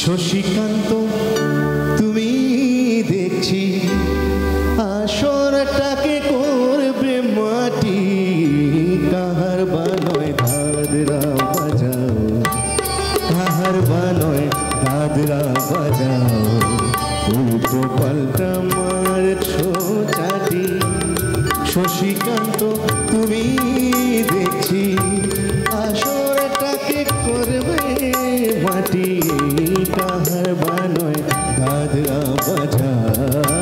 শশীকান্ত তুমি দেখছি আসরটাকে করবে মাটি, কাহার বানয় দাদরা বাজাও, কাহার বানয় দাদরা বাজাও, উল্টো পাল্টা মারছো চাটি। শশীকান্ত তুমি দেখছি আসরটাকে করবে মাটি, কাহার বানয় দাদরা বাজাও।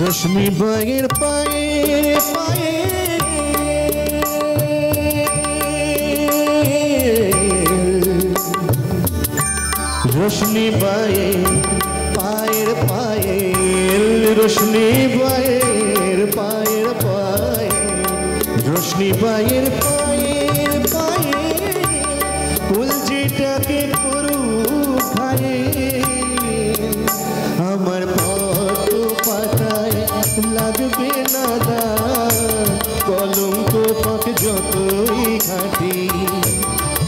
রশ্মি বাগের পায়ে পায়ে রশ্মি বায়ে পায়ের পায়ে, রশ্মি বায়ের পায়ের পায়ে, রশ্মি বায়ের পায়ের পায়ে, কুলজিটাকে করু খায়ে। আমার পথ পাতায় লাগবে না দাগ, কলঙ্ক পাক যতই ঘাটি,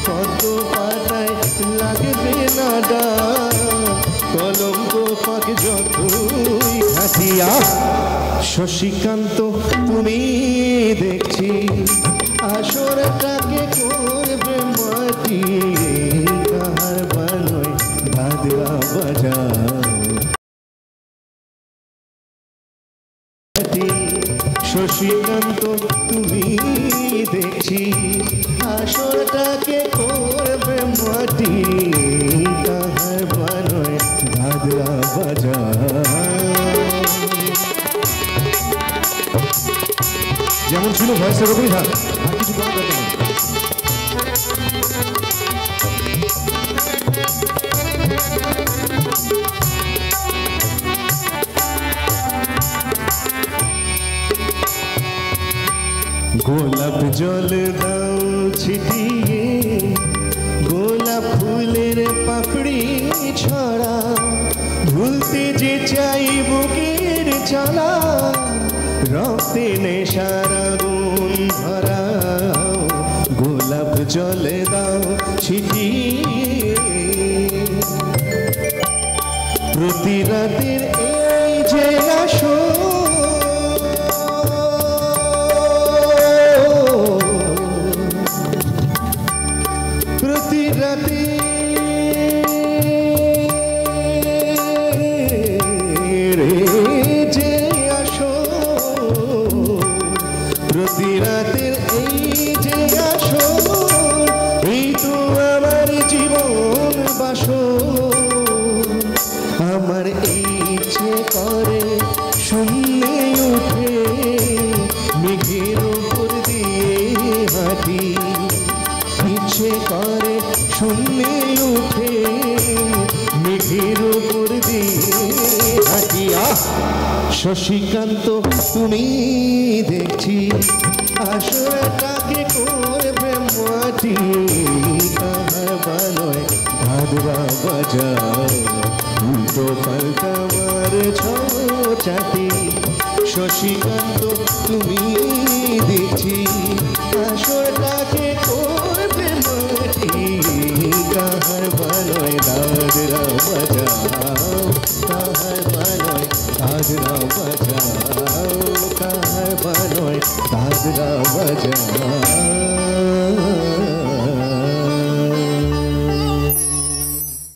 পথ পাতায় লাগবে না দাগ, কলঙ্ক পাক যতই ঘাটি। শশীকান্ত তুমি দেখছি আসরটাকে করবে মাটি, কাহার বানয় দাদরা বাজাও। শশীকান্ত তুমি দেখছি আসরটাকে করবে মাটি, কাহার বানয় দাদরা বাজাও। যেমন ছিল ভয়েসের ওপরই থাক, আর কিছু করা দরকার নেই। গোলাপ জল দাও ছিটিয়ে, গোলাপ ফুলের পাপড়ি ছড়া, ভুলতে যে চাই বুকের জ্বালা, রক্তে নেশার আগুন ভরাও। গোলাপ জল দাও ছিটিয়ে, প্রতি রাতের এই যে আসো, প্রতি রাতে যে আসো, প্রতি রাতের এই যে আসো, এই তো আমার জীবন বাসো। আমার ইচ্ছে করে শূন্যে উঠে মেঘের উপর দিয়ে হাঁটি, ইচ্ছে করে শূন্যে উঠে মেঘের উপর দিয়ে হাঁটি। শশীকান্ত তুমি দেখছি আসরটাকে করবে মাটি, কাহার বানয় দাদরা বাজাও, উল্টো পাল্টা মারছো চাটি। শশীকান্ত তুমি দেখছি আসরটাকে করবে মাটি, কাহার বানয় দাদরা বাজাও, কাহার বানয় দাদরা বাজাও, কাহার বানয় দাদরা বাজাও।